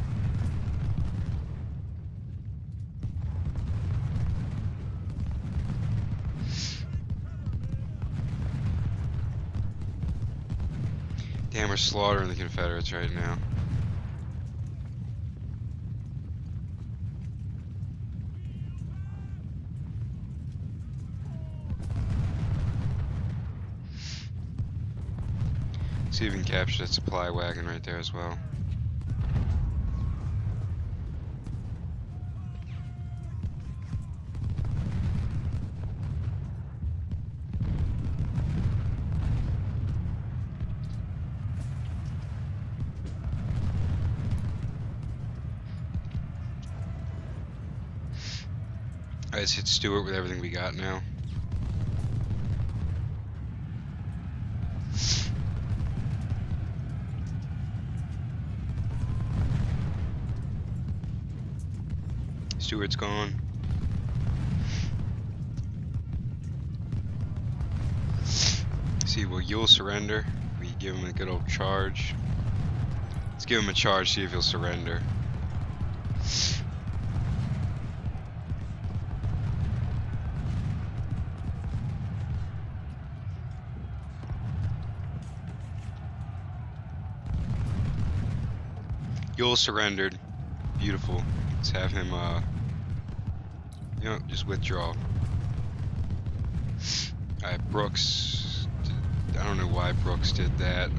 S1: Damn, we're slaughtering the Confederates right now. See if we can capture that supply wagon right there as well. Alright, let's hit Stewart with everything we got now. Stewart's gone. See, will Ewell surrender? We give him a good old charge. Let's give him a charge, see if he'll surrender. Ewell surrendered. Beautiful. Let's have him, you know, just withdraw. Alright, Brooks. I don't know why Brooks did that.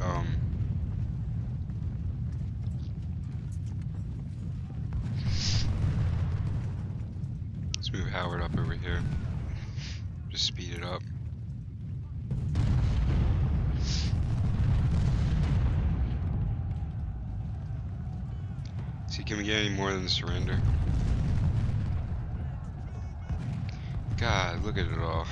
S1: Let's move Howard up over here. Just speed it up. See, can we get any more than the surrender? God, look at it all.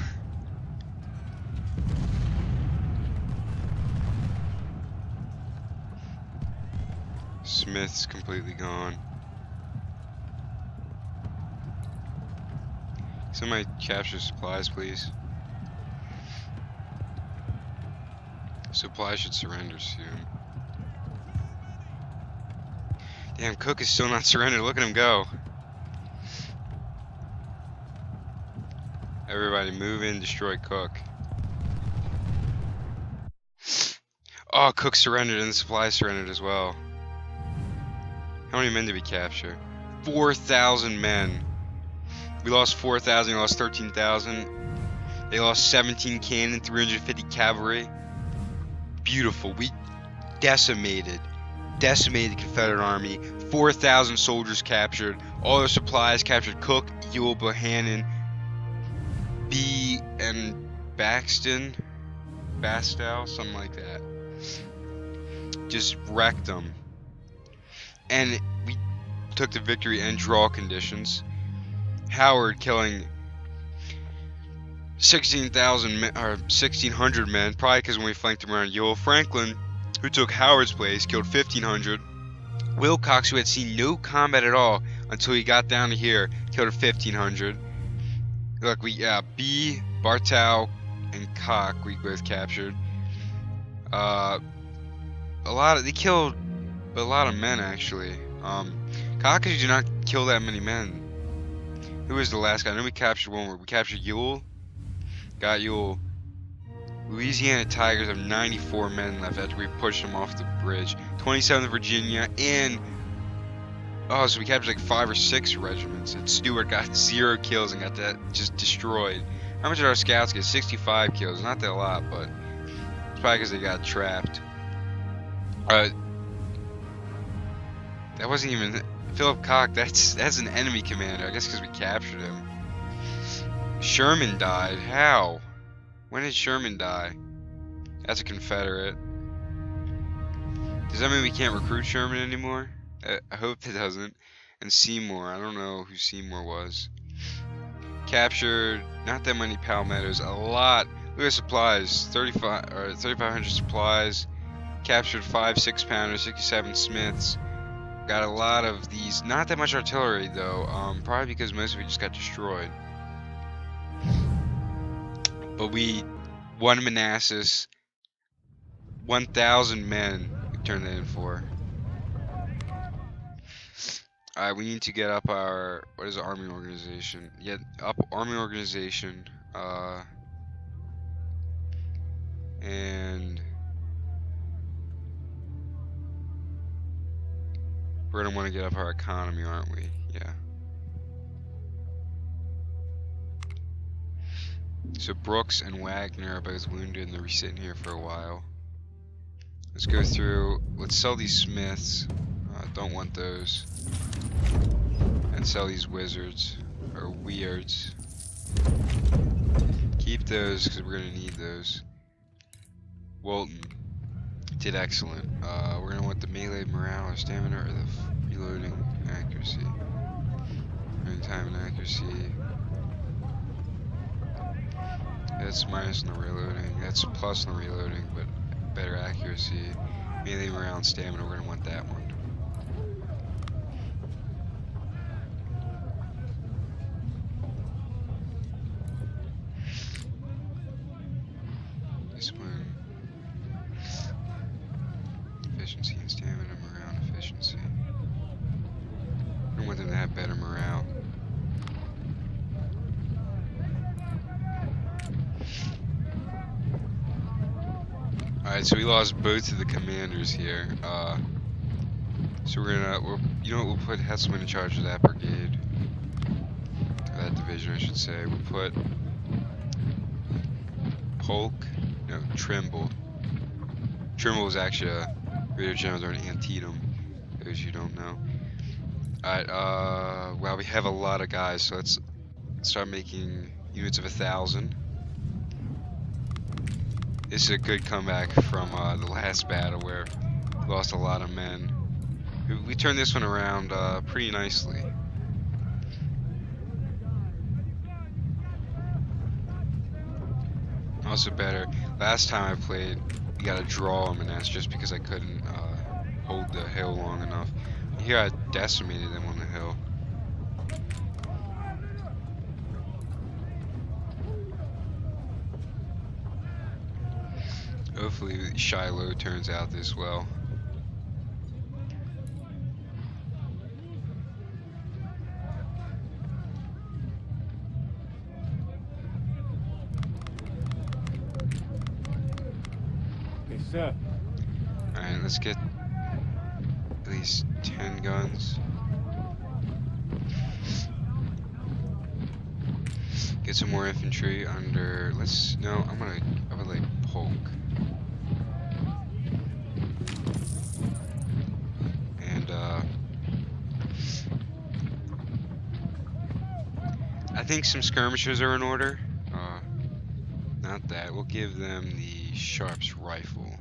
S1: Smith's completely gone. Somebody capture supplies, please. Supplies should surrender soon. Damn, Cook is still not surrendered. Look at him go. Everybody move in, destroy Cook. Oh, Cook surrendered and the supplies surrendered as well. How many men did we capture? 4,000 men. We lost 4,000, we lost 13,000. They lost 17 cannon, 350 cavalry. Beautiful. We decimated the Confederate army. 4,000 soldiers captured. All their supplies captured. Cook, Ewell, Bohannon, B, and Bastow, something like that. Just wrecked them. And we took the victory and draw conditions. Howard killing 16,000 men, or 1,600 men, probably because when we flanked him around Ewell. Franklin, who took Howard's place, killed 1,500. Wilcox, who had seen no combat at all until he got down to here, killed 1,500. Look, we B, Bartow, and Koch we both captured. They killed a lot of men actually. Koch did not kill that many men. Who was the last guy? I know we captured one more. We captured Ewell. Got Ewell. Louisiana Tigers have 94 men left after we pushed them off the bridge. 27th Virginia and so we captured like 5 or 6 regiments. And Stewart got 0 kills and got that just destroyed. How much did our scouts get? 65 kills. Not that a lot, but it's probably because they got trapped. That wasn't even Philip Koch. That's an enemy commander. I guess because we captured him. Sherman died. How? When did Sherman die? That's a Confederate. Does that mean we can't recruit Sherman anymore? I hope it doesn't. And Seymour. I don't know who Seymour was. Captured not that many palmettos. A lot. Look at supplies. 3,500 supplies. Captured 5 6-pounders, 67 Smiths. Got a lot of these. Not that much artillery though. Probably because most of it just got destroyed. But we won Manassas. 1,000 men we turned that in for. Alright, we need to get up our, what is the army organization? Get up army organization. And We're gonna want to get up our economy, aren't we? Yeah. So Brooks and Wagner are both wounded and they'll be sitting here for a while. Let's go through. Let's sell these Smiths. Don't want those. And sell these Wizards. Or Weirds. Keep those because we're going to need those. Walton did excellent. We're going to want the melee morale or stamina or the reloading accuracy. Reloading time and accuracy. That's minus on the reloading. That's plus on the reloading, but better accuracy. Melee morale and stamina, we're going to want that one. This one. Efficiency and stamina, morale and efficiency. I want them to have better morale. Alright, so we lost both of the commanders here. So you know what, we'll put Hesselman in charge of that brigade. Or that division, I should say. We'll put Trimble. Trimble is actually a Brigadier General during Antietam, those you don't know. Alright, well, we have a lot of guys, so let's start making units of 1,000. This is a good comeback from the last battle where we lost a lot of men. We turned this one around pretty nicely. Also better, last time I played, we got a draw them, and that's just because I couldn't hold the hill long enough. Here I decimated them on the hill. Hopefully Shiloh turns out this well.
S2: Yes, sir.
S1: Alright, let's get at least 10 guns. Get some more infantry under, I would like Polk. And I think some skirmishers are in order. Not that, we'll give them the Sharps rifle.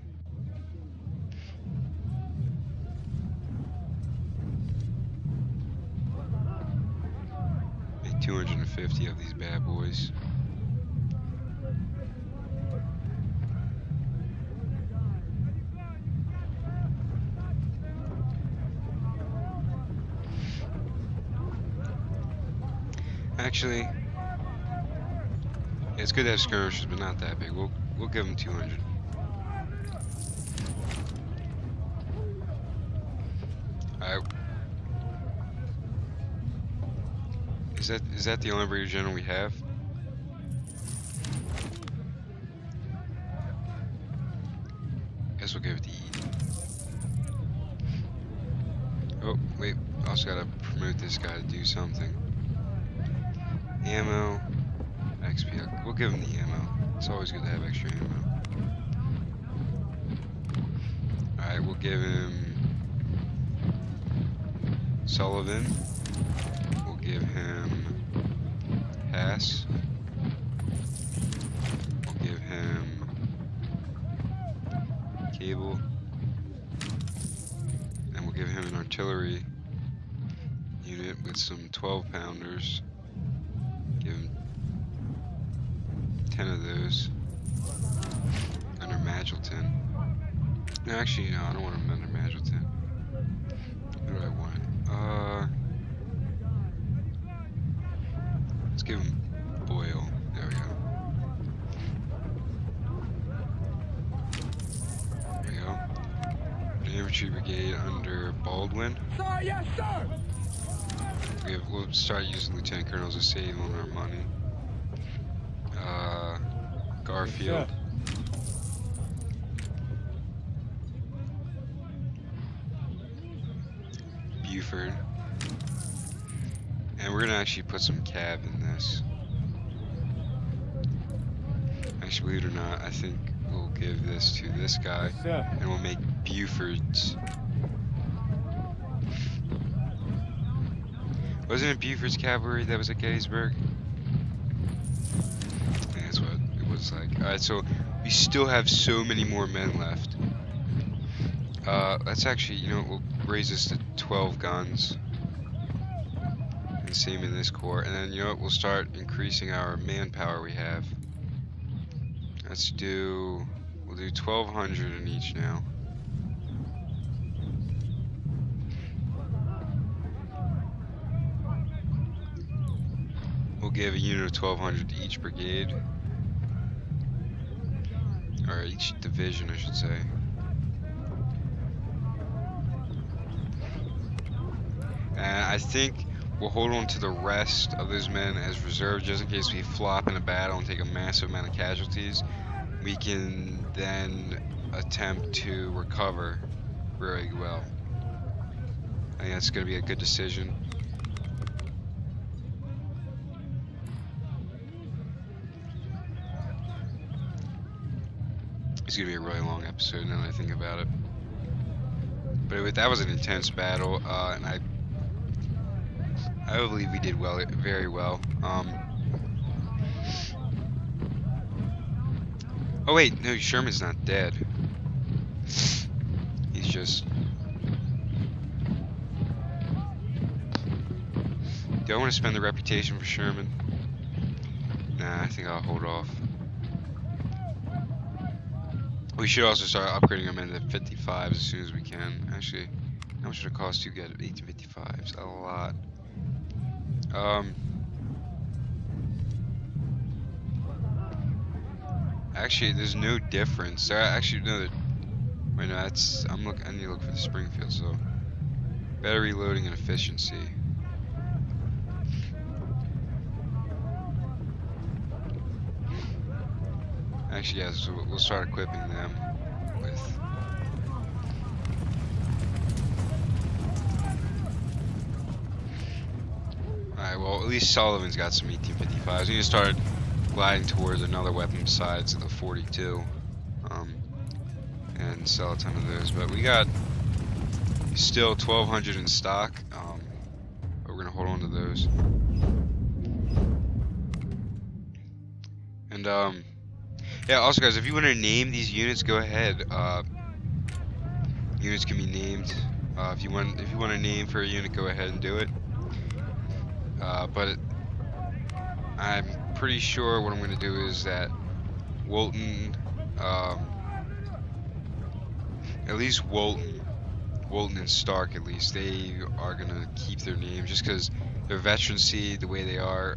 S1: Make 250 of these bad boys. Actually, it's good to have skirmishers, but not that big. We'll give them 200. Alright. Is that the only Brigadier General we have? Guess we'll give it to Eden. Oh, wait. Also gotta promote this guy to do something. Ammo. XP. We'll give him the ammo. It's always good to have extra ammo. Alright, we'll give him Sullivan. We'll give him Hass. We'll give him Cable. And we'll give him an artillery unit with some 12-pounders. Give him 10 of those under Magilton. No, actually, no, I don't want him under Magilton. Who do I want? Let's give him Boyle. There we go. There we go. An infantry brigade under Baldwin.
S2: Sir, yes, sir.
S1: We'll start using lieutenant colonels to save on our money. Garfield.
S2: Yes,
S1: Buford. And we're gonna actually put some cav in this. Actually, believe it or not, I think we'll give this to this guy,
S2: Yes, sir.
S1: and we'll make Buford's. Wasn't it Buford's cavalry that was at Gettysburg? I think that's what it was like. Alright, so we still have so many more men left. Let's actually, you know, we'll raise this to 12 guns. And same in this corps. And then, you know what, we'll start increasing our manpower we have. We'll do 1,200 in each now. We'll give a unit of 1,200 to each brigade. Or each division, I should say. And I think we'll hold on to the rest of those men as reserve just in case we flop in a battle and take a massive amount of casualties. We can then attempt to recover very well. I think that's going to be a good decision. It's going to be a really long episode now that I think about it. But that was an intense battle, and I believe we did well, very well. Oh wait, no, Sherman's not dead. He's just... Do I want to spend the reputation for Sherman? Nah, I think I'll hold off. We should also start upgrading them into 55s as soon as we can. Actually, how much would it cost to get 1855s? A lot. Actually, there's no difference. Actually, no. Wait, no. I need to look for the Springfield. So, better reloading and efficiency. Actually, yeah. So we'll start equipping them with. Alright, well, at least Sullivan's got some 1855s. We need to start gliding towards another weapon besides the 42. And sell a ton of those. But we got still 1,200 in stock. But we're going to hold on to those. And, yeah, also, guys, if you want to name these units, go ahead. Units can be named. If you want a name for a unit, go ahead and do it. But I'm pretty sure what I'm going to do is that Walton, at least Walton and Stark, at least, they are going to keep their name just because their veterancy, the way they are,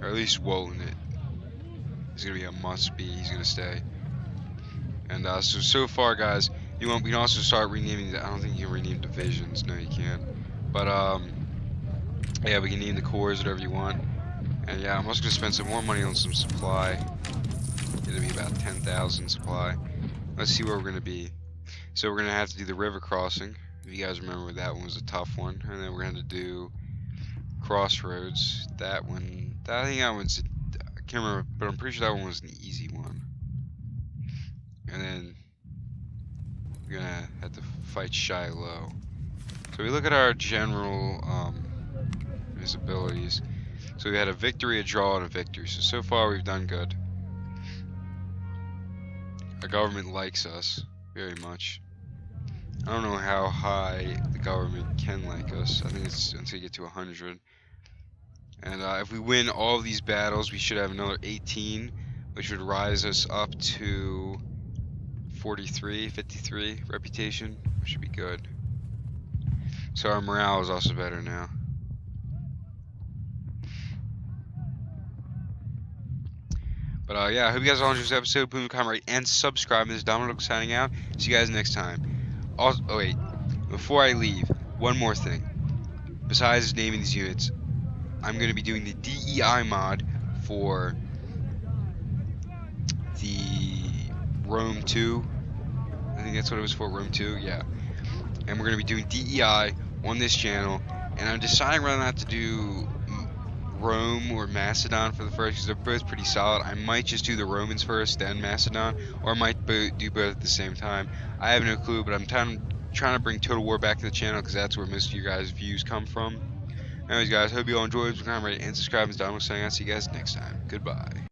S1: or at least Walton, is going to be a must-be. He's going to stay. And so far, guys, we can also start renaming. I don't think you can rename divisions. No, you can't. But yeah, we can name the corps whatever you want. And yeah, I'm also going to spend some more money on some supply. It'll be about 10,000 supply. Let's see where we're going to be. So we're going to have to do the river crossing. If you guys remember, that one was a tough one. And then we're going to do Crossroads. That one, I think that one's, I can't remember, but I'm pretty sure that one was an easy one. And then we're going to have to fight Shiloh. So we look at our general his abilities. So we had a victory, a draw, and a victory. So far we've done good. Our government likes us very much. I don't know how high the government can like us. I think it's until you get to 100. And if we win all of these battles, we should have another 18, which would rise us up to 43, 53 reputation, which should be good. So our morale is also better now. But yeah, I hope you guys all enjoyed this episode. Please comment, rate, and subscribe. This is DomDowg signing out. See you guys next time. Also, oh wait, before I leave, one more thing. Besides naming these units, I'm going to be doing the DEI mod for the Rome 2. I think that's what it was for, Rome 2, yeah. And we're going to be doing DEI on this channel, and I'm deciding whether or not to do Rome or Macedon for the first, because they're both pretty solid. I might just do the Romans first, then Macedon, or I might do both at the same time. I have no clue, but I'm trying to bring Total War back to the channel, because that's where most of your guys' views come from. Anyways, guys, hope you all enjoyed. Subscribe, rate, and subscribe. As Dom was saying, I'll see you guys next time. Goodbye.